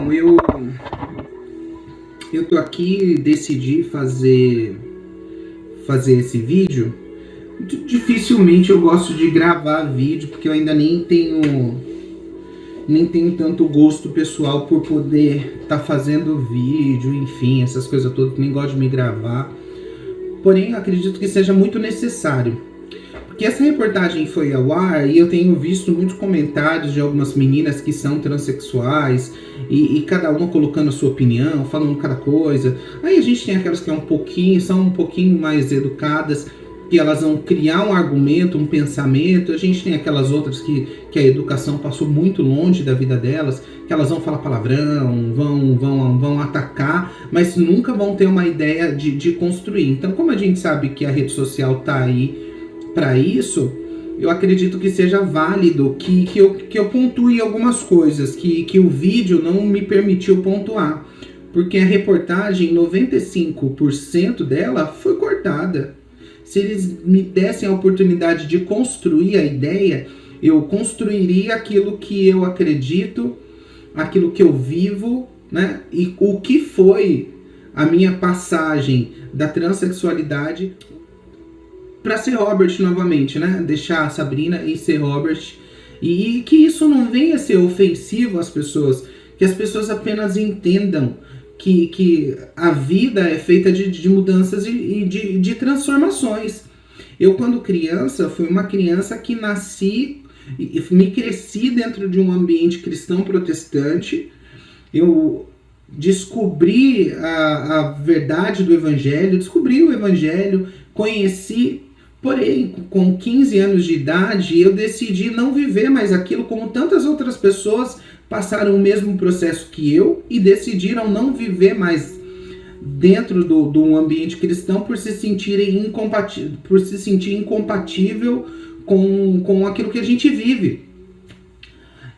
Então, eu tô aqui, decidi fazer esse vídeo. Dificilmente eu gosto de gravar vídeo, porque eu ainda nem tenho tanto gosto pessoal por poder estar fazendo vídeo, enfim, essas coisas todas, nem gosto de me gravar. Porém, eu acredito que seja muito necessário. Porque essa reportagem foi ao ar e eu tenho visto muitos comentários de algumas meninas que são transexuais e cada uma colocando a sua opinião, falando cada coisa. Aí a gente tem aquelas que são um pouquinho mais educadas, que elas vão criar um argumento, um pensamento. A gente tem aquelas outras que a educação passou muito longe da vida delas, que elas vão falar palavrão, vão atacar, mas nunca vão ter uma ideia de construir. Então, como a gente sabe que a rede social está aí para isso, eu acredito que seja válido que eu pontue algumas coisas que o vídeo não me permitiu pontuar, porque a reportagem, 95% dela foi cortada. Se eles me dessem a oportunidade de construir a ideia, eu construiria aquilo que eu acredito, aquilo que eu vivo, né? E o que foi a minha passagem da transexualidade para ser Robert novamente, né? Deixar a Sabrina e ser Robert. E que isso não venha a ser ofensivo às pessoas, que as pessoas apenas entendam que a vida é feita de mudanças e de transformações. Eu, quando criança, fui uma criança que me cresci dentro de um ambiente cristão protestante. Eu descobri a verdade do Evangelho, descobri o Evangelho, conheci. Porém, com 15 anos de idade, eu decidi não viver mais aquilo, como tantas outras pessoas passaram o mesmo processo que eu e decidiram não viver mais dentro de um ambiente cristão por se sentir incompatível com aquilo que a gente vive.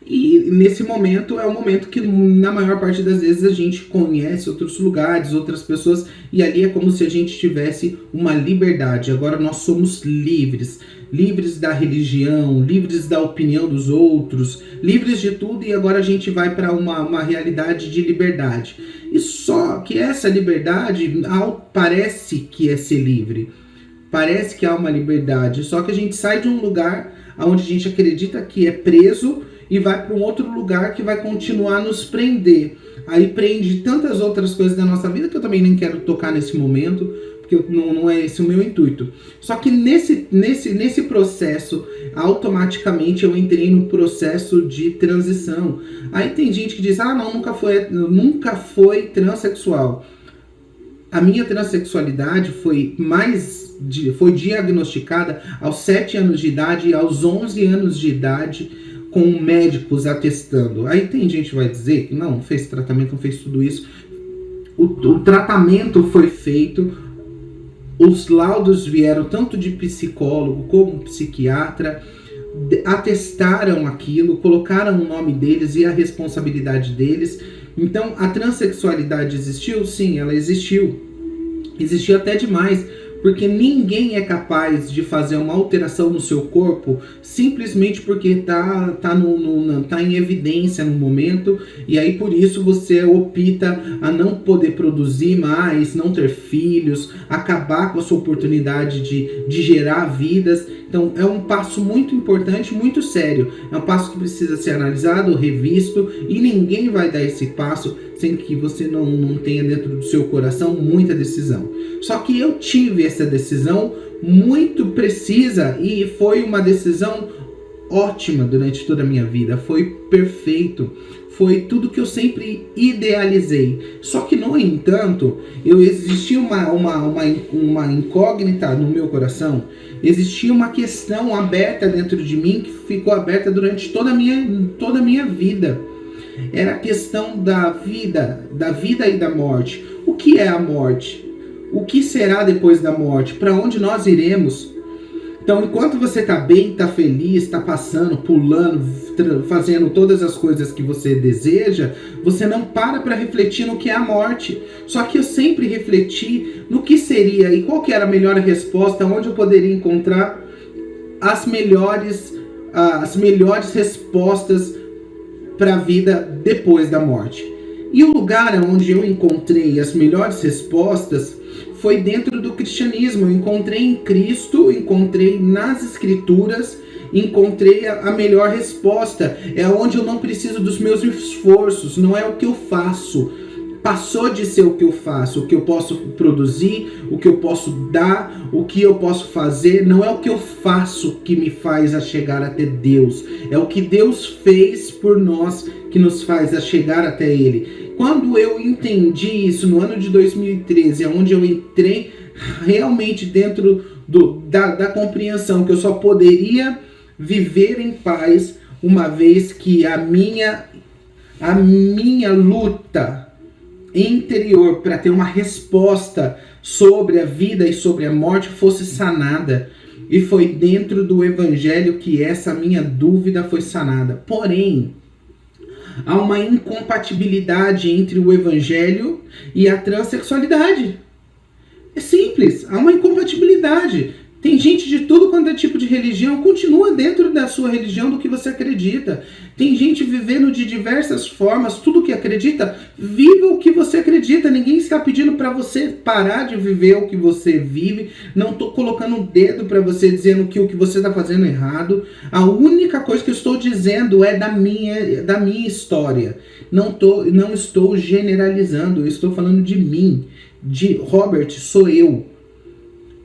E nesse momento é o momento que na maior parte das vezes a gente conhece outros lugares, outras pessoas, e ali é como se a gente tivesse uma liberdade. Agora nós somos livres da religião, livres da opinião dos outros, livres de tudo, e agora a gente vai para uma realidade de liberdade. E só que essa liberdade parece que é ser livre, parece que há uma liberdade, só que a gente sai de um lugar onde a gente acredita que é preso e vai para um outro lugar que vai continuar nos prender. Aí prende tantas outras coisas da nossa vida que eu também nem quero tocar nesse momento, porque não é esse o meu intuito. Só que nesse processo, automaticamente eu entrei no processo de transição. Aí tem gente que diz, não, nunca foi transexual. A minha transexualidade foi diagnosticada aos 7 anos de idade e aos 11 anos de idade, com médicos atestando. Aí tem gente que vai dizer que não fez tratamento, não fez tudo isso. O tratamento foi feito, os laudos vieram tanto de psicólogo como psiquiatra, atestaram aquilo, colocaram o nome deles e a responsabilidade deles. Então, a transexualidade existiu? Sim, ela existiu. Existiu até demais, porque ninguém é capaz de fazer uma alteração no seu corpo simplesmente porque tá em evidência no momento, e aí por isso você opta a não poder produzir mais, não ter filhos, acabar com a sua oportunidade de gerar vidas. Então é um passo muito importante, muito sério. É um passo que precisa ser analisado, revisto, e ninguém vai dar esse passo sem que você não tenha dentro do seu coração muita decisão. Só que eu tive essa decisão muito precisa e foi uma decisão ótima durante toda a minha vida. Foi perfeito. Foi tudo que eu sempre idealizei. Só que, no entanto, existia uma incógnita no meu coração. Existia uma questão aberta dentro de mim que ficou aberta durante toda a minha vida. Era a questão da vida e da morte. O que é a morte? O que será depois da morte? Para onde nós iremos? Então, enquanto você está bem, está feliz, está passando, pulando, fazendo todas as coisas que você deseja, você não para refletir no que é a morte. Só que eu sempre refleti no que seria e qual que era a melhor resposta, onde eu poderia encontrar as melhores respostas para a vida depois da morte. E o lugar onde eu encontrei as melhores respostas foi dentro do cristianismo. Eu encontrei em Cristo, encontrei nas Escrituras, encontrei a melhor resposta. É onde eu não preciso dos meus esforços, não é o que eu faço. Passou de ser o que eu faço, o que eu posso produzir, o que eu posso dar, o que eu posso fazer. Não é o que eu faço que me faz a chegar até Deus. É o que Deus fez por nós que nos faz a chegar até Ele. Quando eu entendi isso no ano de 2013, onde eu entrei realmente dentro da compreensão que eu só poderia viver em paz uma vez que a minha luta interior para ter uma resposta sobre a vida e sobre a morte fosse sanada. E foi dentro do Evangelho que essa minha dúvida foi sanada. Porém, há uma incompatibilidade entre o Evangelho e a transexualidade. É simples, há uma incompatibilidade. Tem gente de tudo quanto é tipo de religião, continua dentro da sua religião do que você acredita. Tem gente vivendo de diversas formas, tudo que acredita, viva o que você acredita. Ninguém está pedindo para você parar de viver o que você vive. Não estou colocando um dedo para você dizendo que o que você está fazendo é errado. A única coisa que eu estou dizendo é da minha história. Não estou generalizando, eu estou falando de mim. De Robert, sou eu.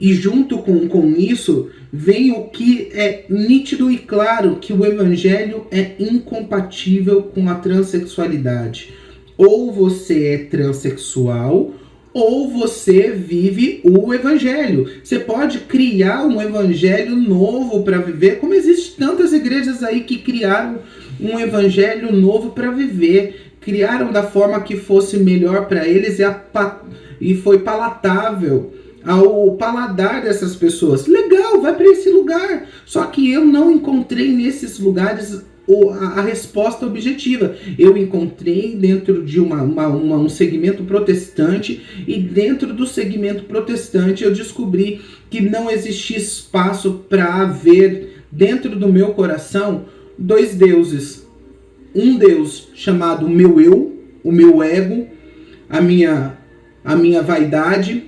E junto com isso, vem o que é nítido e claro, que o Evangelho é incompatível com a transexualidade. Ou você é transexual, ou você vive o Evangelho. Você pode criar um Evangelho novo para viver, como existem tantas igrejas aí que criaram um Evangelho novo para viver. Criaram da forma que fosse melhor para eles e foi palatável ao paladar dessas pessoas. Legal, vai para esse lugar. Só que eu não encontrei nesses lugares a resposta objetiva. Eu encontrei dentro de um segmento protestante, e dentro do segmento protestante eu descobri que não existia espaço para haver dentro do meu coração dois deuses. Um Deus chamado meu eu, o meu ego, a minha vaidade,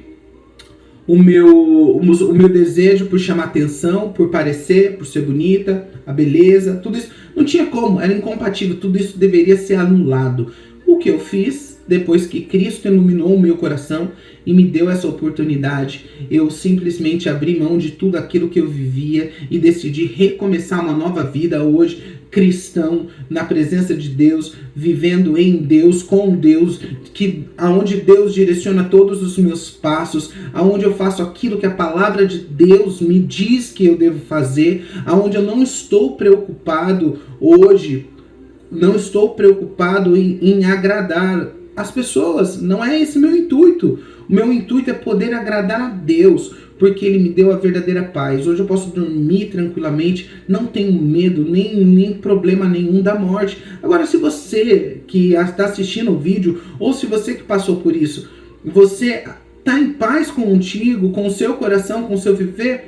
o meu desejo por chamar atenção, por parecer, por ser bonita, a beleza, tudo isso. Não tinha como, era incompatível, tudo isso deveria ser anulado. O que eu fiz, depois que Cristo iluminou o meu coração e me deu essa oportunidade, eu simplesmente abri mão de tudo aquilo que eu vivia e decidi recomeçar uma nova vida hoje, cristão, na presença de Deus, vivendo em Deus, com Deus, aonde Deus direciona todos os meus passos, aonde eu faço aquilo que a palavra de Deus me diz que eu devo fazer, aonde eu não estou preocupado hoje, não estou preocupado em agradar as pessoas. Não é esse meu intuito. O meu intuito é poder agradar a Deus, porque Ele me deu a verdadeira paz. Hoje eu posso dormir tranquilamente, não tenho medo, nem problema nenhum da morte. Agora, se você que está assistindo o vídeo, ou se você que passou por isso, você está em paz contigo, com o seu coração, com o seu viver,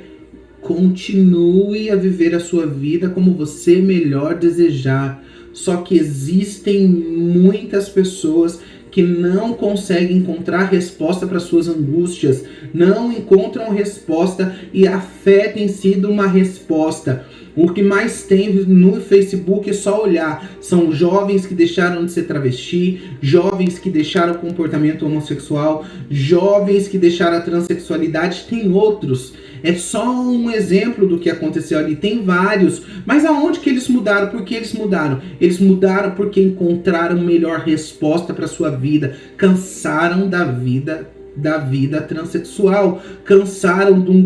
continue a viver a sua vida como você melhor desejar. Só que existem muitas pessoas que não conseguem encontrar resposta para suas angústias, não encontram resposta, e a fé tem sido uma resposta. O que mais tem no Facebook é só olhar. São jovens que deixaram de ser travesti, jovens que deixaram o comportamento homossexual, jovens que deixaram a transexualidade. Tem outros. É só um exemplo do que aconteceu ali. Tem vários. Mas aonde que eles mudaram? Por que eles mudaram? Eles mudaram porque encontraram melhor resposta para sua vida. Cansaram da vida transexual. Cansaram de um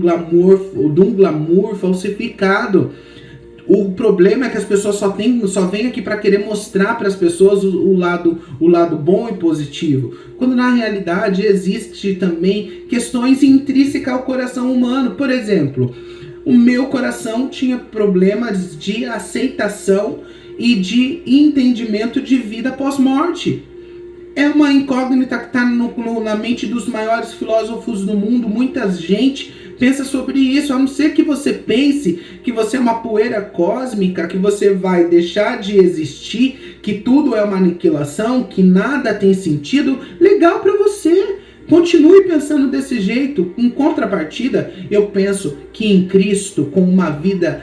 glamour falsificado. O problema é que as pessoas só vêm aqui para querer mostrar para as pessoas o lado bom e positivo, quando na realidade existe também questões intrínsecas ao coração humano. Por exemplo, o meu coração tinha problemas de aceitação e de entendimento de vida pós-morte. É uma incógnita que está na mente dos maiores filósofos do mundo. Muita gente Pensa sobre isso, a não ser que você pense que você é uma poeira cósmica, que você vai deixar de existir, que tudo é uma aniquilação, que nada tem sentido. Legal para você. Continue pensando desse jeito. Em contrapartida, eu penso que em Cristo, com uma vida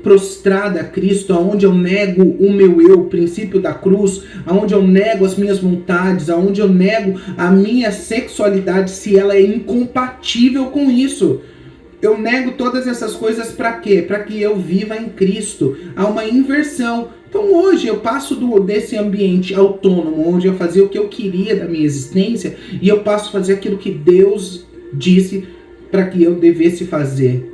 prostrada a Cristo, onde eu nego o meu eu, o princípio da cruz, onde eu nego as minhas vontades, onde eu nego a minha sexualidade, se ela é incompatível com isso. Eu nego todas essas coisas para quê? Para que eu viva em Cristo. Há uma inversão. Então hoje eu passo desse ambiente autônomo, onde eu fazia o que eu queria da minha existência, e eu passo a fazer aquilo que Deus disse para que eu devesse fazer.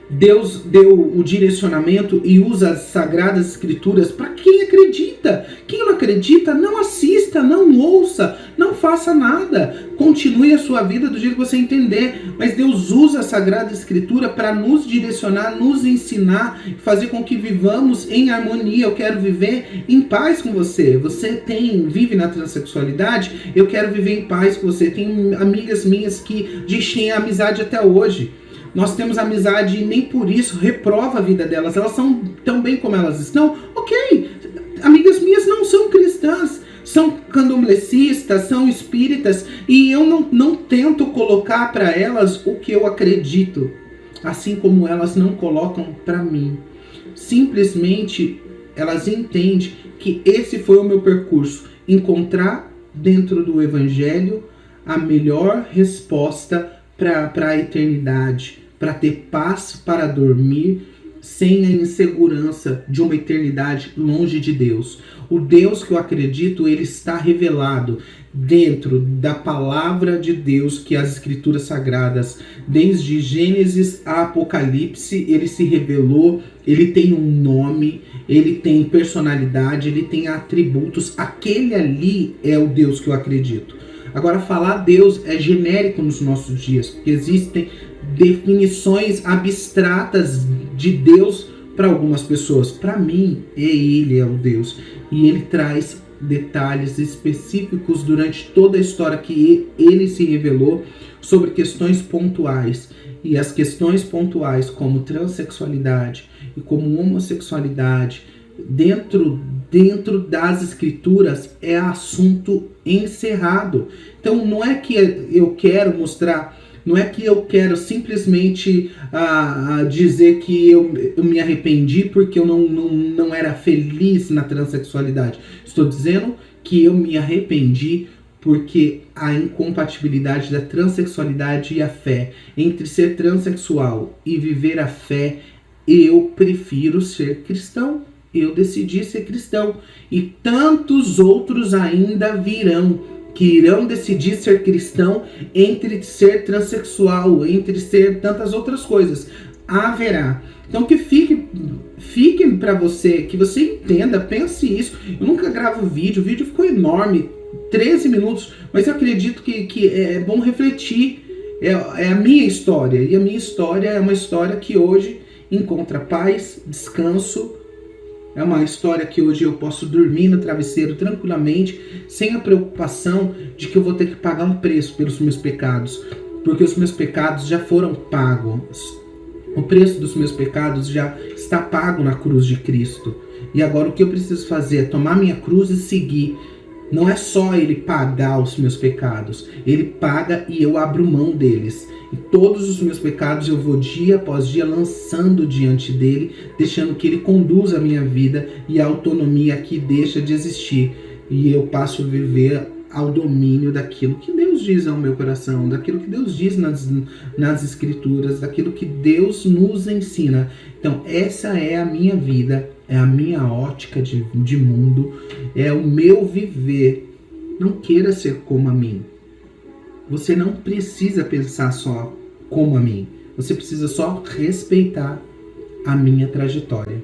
Deus deu o direcionamento e usa as Sagradas Escrituras para quem acredita. Quem não acredita, não assista, não ouça, não faça nada. Continue a sua vida do jeito que você entender. Mas Deus usa a Sagrada Escritura para nos direcionar, nos ensinar, fazer com que vivamos em harmonia. Eu quero viver em paz com você. Você vive na transexualidade, eu quero viver em paz com você. Tem amigas minhas que têm amizade até hoje. Nós temos amizade e nem por isso reprova a vida delas. Elas são tão bem como elas estão. Ok, amigas minhas não são cristãs, são candomblecistas, são espíritas, e eu não tento colocar para elas o que eu acredito, assim como elas não colocam para mim. Simplesmente elas entendem que esse foi o meu percurso, encontrar dentro do Evangelho a melhor resposta para a eternidade, para ter paz para dormir sem a insegurança de uma eternidade longe de Deus. O Deus que eu acredito, ele está revelado dentro da palavra de Deus, que as Escrituras Sagradas, desde Gênesis a Apocalipse, ele se revelou, ele tem um nome, ele tem personalidade, ele tem atributos. Aquele ali é o Deus que eu acredito. Agora, falar Deus é genérico nos nossos dias, porque existem definições abstratas de Deus para algumas pessoas. Para mim, ele é o Deus. E ele traz detalhes específicos durante toda a história que ele se revelou sobre questões pontuais. E as questões pontuais, como transexualidade e como homossexualidade, dentro das Escrituras, é assunto encerrado. Então não é que eu quero mostrar, não é que eu quero simplesmente dizer que eu me arrependi porque eu não era feliz na transexualidade. Estou dizendo que eu me arrependi porque a incompatibilidade da transexualidade e a fé, entre ser transexual e viver a fé, eu prefiro ser cristão. Eu decidi ser cristão. E tantos outros ainda virão, que irão decidir ser cristão, entre ser transexual, entre ser tantas outras coisas. Haverá. Então que fique para você, que você entenda, pense isso. Eu nunca gravo vídeo, o vídeo ficou enorme, 13 minutos, mas eu acredito que é bom refletir. É a minha história, e a minha história é uma história que hoje encontra paz, descanso. É uma história que hoje eu posso dormir no travesseiro tranquilamente, sem a preocupação de que eu vou ter que pagar um preço pelos meus pecados, porque os meus pecados já foram pagos. O preço dos meus pecados já está pago na cruz de Cristo. E agora o que eu preciso fazer é tomar minha cruz e seguir. Não é só ele pagar os meus pecados, ele paga e eu abro mão deles. E todos os meus pecados eu vou dia após dia lançando diante dele, deixando que ele conduza a minha vida, e a autonomia aqui deixa de existir. E eu passo a viver ao domínio daquilo que Deus diz ao meu coração, daquilo que Deus diz nas Escrituras, daquilo que Deus nos ensina. Então essa é a minha vida, é a minha ótica de mundo, é o meu viver. Não queira ser como a mim. Você não precisa pensar só como a mim. Você precisa só respeitar a minha trajetória.